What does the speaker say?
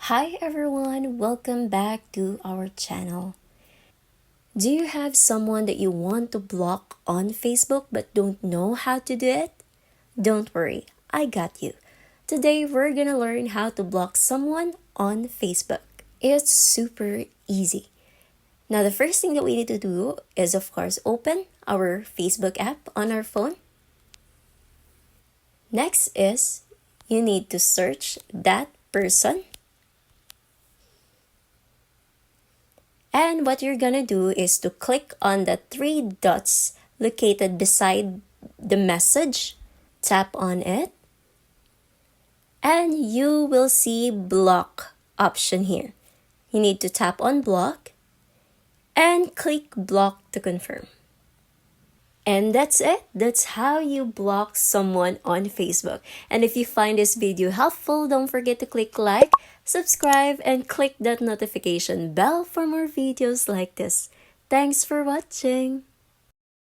Hi everyone, welcome back to our channel. Do you have someone that you want to block on Facebook but don't know how to do it? Don't worry, I got you. Today we're gonna learn how to block someone on Facebook. It's super easy. Now the first thing that we need to do is of course open our Facebook app on our phone. Next is you need to search that person. And what you're gonna do is to click on the three dots located beside the message, tap on it, and you will see block option here. You need to tap on block and click block to confirm. And that's it. That's how you block someone on Facebook. And if you find this video helpful, don't forget to click like, subscribe, and click that notification bell for more videos like this. Thanks for watching.